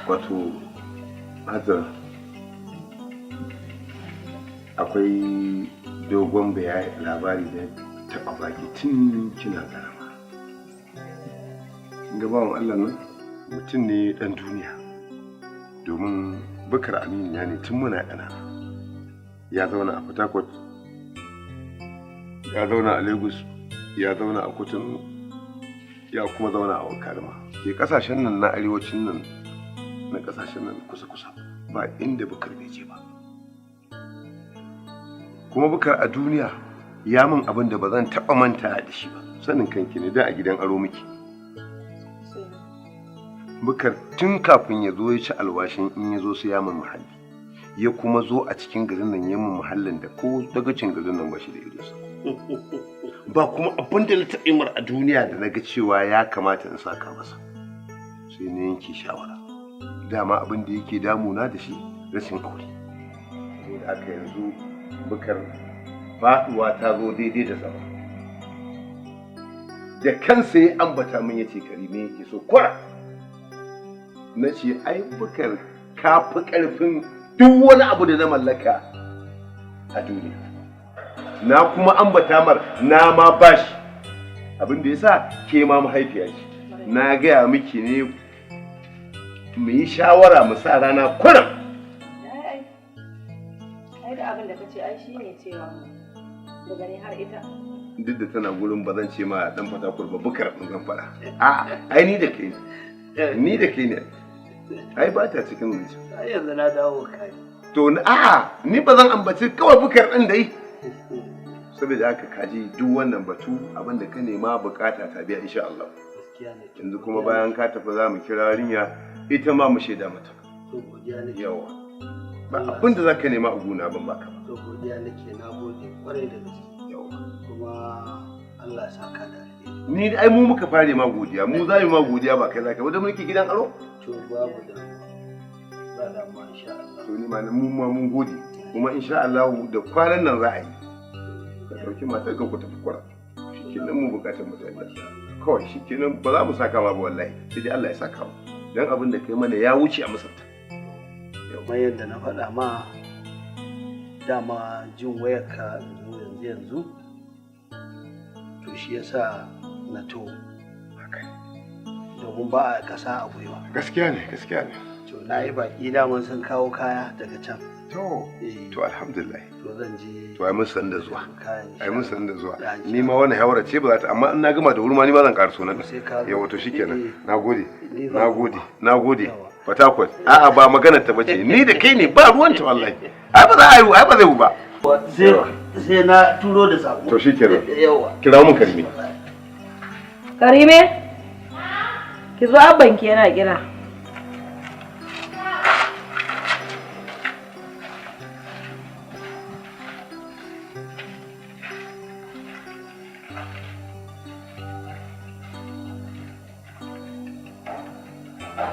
wato Hazar akwai dogon bayani labari da taɓa baki tun kina karama. Kin ga bawan Allah nan mutum ne ɗan duniya domin Bukar Aminu ya ne tun muna ƙanana. Ya zauna a Port Harcourt, ya zauna a Lagos, ya zauna a Cotonou, ya kuma zauna a Wakarma. Ke ƙasashen nan na arewacin nan na ƙasashen nan kusa-kusa ba inda Bukar bai je ba. Kuma Bukar a duniya ya min abin da ba zan taɓa manta da shi ba. Sanin kanki ne da a gidan aro miki. Bukar tun kafin ya zo ya ci alwashin in ya zo sai ya min muhalli. Ya kuma zo a cikin garin nan ya min muhallin da ko dagacin garin nan ba shi da irinsa. Ba kuma abin da na taɓa mar a duniya da na ga cewa ya kamata in saka masa. Sai na yanke shawara. Dama abin da yake damuna da shi rashin aure. Saboda haka yanzu Bukar faɗuwa ta zo daidai da zama. Da kansa ya ambata min ya ce Karime yake so kwara. Na ce ai Bukar ka fi ƙarfin duk wani abu da na mallaka a duniya. Na kuma ambata mar na ma bashi. Abin da ya sa ke ma mahaifiya ce. Na gaya miki ne mu yi shawara mu sa rana kurum. Ai da abin da kace ai shine cewa daga ne har ita. Duk da tana gurin ba zan ce ma dan fata kurba Bukar din zan fara. A'a, ai ni da kai. Ni da kai ne. Ai ba ta cikin zuci. Ai yanzu na dawo kai. To a'a, ni ba zan ambaci kawai Bukar din dai. Saboda haka kaji duk wannan batu abin da ka nema bukata ta biya insha Allah. Yanzu kuma bayan ka tafi za mu kira rinya ita ma mu shaida mata. To godiya nake. Yawa. Ba abin da zaka nema a gona ban baka ba. To godiya nake, na gode kwarai da gaske. Yawa. Kuma Allah ya saka da alheri. Ni ai mu muka fare ma godiya, mu za mu ma godiya ba kai zaka ba da muke gidan aro. To babu da ba da ma insha Allah. To ni ma mu ma mun gode kuma insha Allah da kwanan nan za a yi. Ka dauki matar ka ku tafi kwara. Shikenan mu bukatar mu ta kawai shikenan ba za mu saka ma ba wallahi. Sai dai Allah ya saka mu. Dan abin da kai mana ya wuce a musanta. Kamar yadda na faɗa ma dama jin wayarka yanzu to shi yasa na to domin ba a ƙasa a gwiwa. Gaskiya ne, gaskiya ne. To na yi baƙi daman sun kawo kaya daga can. To alhamdulillah. To zan je. To ai mun san da zuwa. Ai mun san da zuwa. Ni ma wannan hawara ce ba za ta amma in na gama da wuri ma ni ma zan ƙara sunan. Yawa to shikenan. Nagode. Nagode. Nagode. Fatakwal. A'a ba maganar ta bace. Ni da kai ne ba ruwanta wallahi. Ai ba za a yi, ai ba zai yi ba. Sai na turo da sako. To shikenan. Kira mun Karime. Karime? Ki zo abban ki yana kira.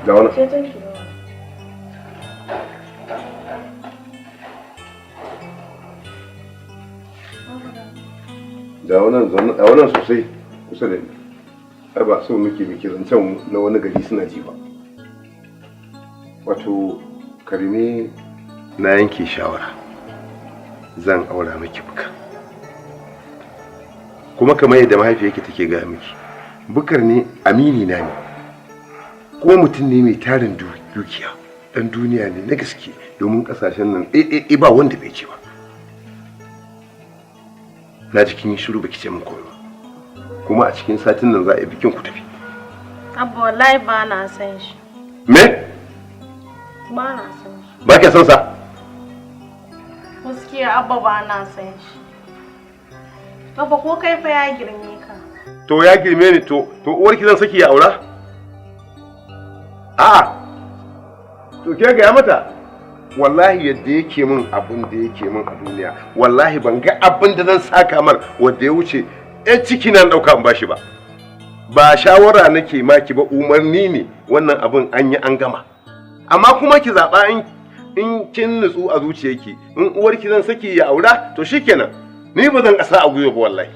Da wannan. Da wannan sosai kusa da ni. Ai ba so muke zancen na wani gari suna ji ba. Wato Karime na yanke shawara. Zan aura miki Bukar. Kuma kamar yadda mahaifiyarki take gaya miki, Bukar ne amini na ne. Kuma mutum ne mai tarin dukiya. Dan duniya ne na gaske domin kasashen nan ba wanda bai ce ba. Na ji kin yi shiru baki ce min komai ba. Kuma a cikin satin nan za a yi bikin ku tafi. Abba wallahi ba na san shi. Me? Ba na san shi. Ba ke son sa? Gaskiya Abba ba na san shi. Abba ko kai fa ya girme ka. To ya girme ni to uwarki zan saki ya aura? A'a. To ke ga ya mata? Wallahi yadda yake min abin da yake min a duniya, wallahi ban ga abin da zan saka mar wanda ya wuce ɗan ciki nan ɗauka in bashi ba. Ba shawara nake maki ba, umarni ne wannan abin an yi an gama. Amma kuma ki zaɓa in kin nutsu a zuciyarki, in uwarki zan saki ya aura to shikenan. Ni ba zan ƙasa a gwiwa ba wallahi.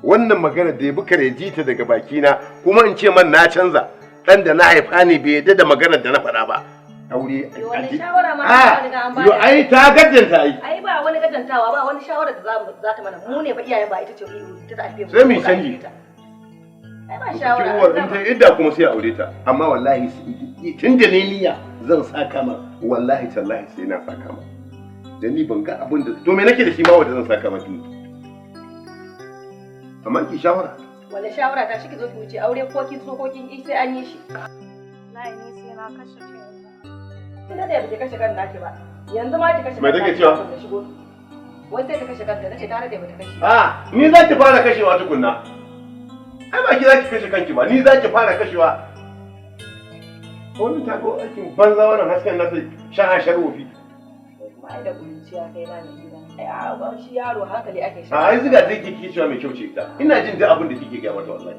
Wannan magana da ya Bukar ya ji ta daga bakina kuma in ce man na canza. dan da na haifa ne bai yadda da maganar da na faɗa ba. Aure wani shawara ma ta riga an ba. Yo ai ta gaddanta ai. Ai ba wani gaddantawa ba wani shawara da za ta mana mu ne ba iyayen ba ita ce ta tafi mu. Sai mu canji. Ai ba shawara. Kin in ta idda kuma sai aure ta. Amma wallahi tun da ne niyya zan saka ma wallahi tallahi sai na saka ma. Da ni ban ga abin da to me nake da shi ma wanda zan saka ma tuni. Amma ki shawara. Wala shawara ta shi ki zo ki wuce aure ko kin so ko kin yi sai an yi shi. Wallahi ni sai na kashe kai. Kina da yadda kashe kan naki ba. Yanzu ma ki kashe kan. Me take cewa? Wai sai ta kashe kanta nace tare da bata kashe. Ni za ki fara kashewa tukunna. Ai ba ki za ki kashe kanki ba, ni za ki fara kashewa. Wani ta go aikin banza wannan hasken na sai shaha sharwofi. Kuma ai da kunciya kai na ne gida. Ai ba shi yaro hankali ake shi. Ai ziga zai kike cewa mai kyau ce ita. Ina jin duk abin da kike ga mata wallahi.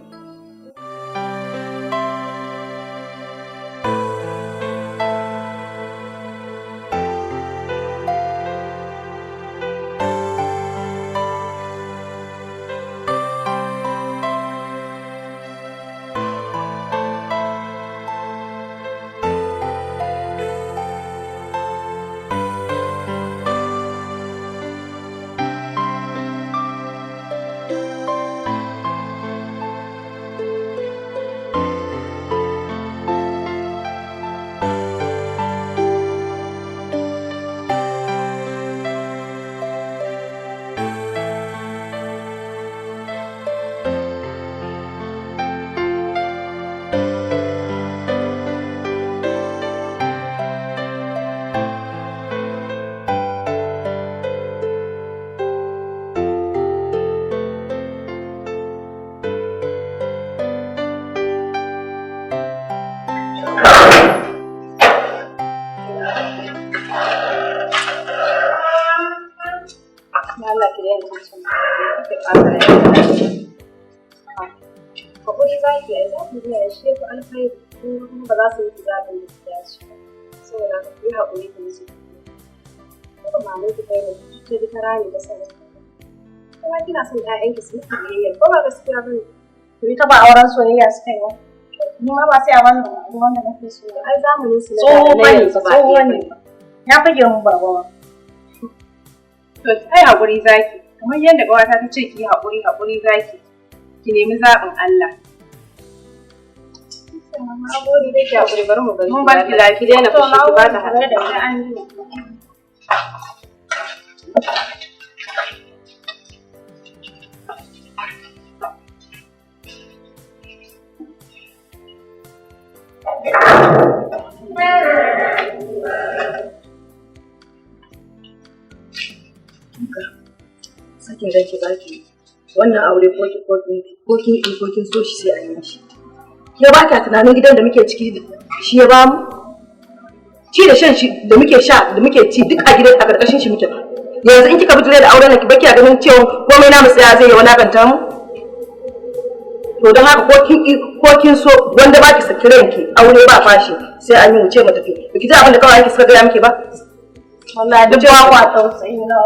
Hakuri za ki yi, za ku biya shi ya fi alkhairi kuma ba za su yi zaɓin da su dace. Saboda ka yi haƙuri da musu. Kuma mamai ki kai da ta bi ta rani da sanin. Kuma kina son ƴaƴanki su yi biyayya, ko ba gaskiya ba ne? Ku yi ta ba auren soyayya su kai wa. Ni ma ba sai a wannan ruwan da nake so. Ai zamanin su tsoho ne. Ya fage mu ba ba. To ai haƙuri zaki. Kamar yadda ƙawata ta ce ki haƙuri zaki. Ki nemi zaɓin Allah. Mun bar ki lafi daina fushi ki ba ta haɗe da wani an yi. Sakin ranki baki wannan aure ko kin so shi sai an yi shi. Ke ba ka tunanin gidan da muke ciki shi ya ba mu? Ci da shan shi da muke ci duk a gidan a karkashin shi muke. Yanzu in kika bijire da auren ki baki a ganin cewa komai namu tsaya zai yi wulakanta mu? To don haka ko kin so wanda ba ki saki ranki aure ba fashi sai an yi wuce mu tafi. Biki ji abin da kawai ki suka gaya miki ba? Wallahi duk ba kwa tausayi na.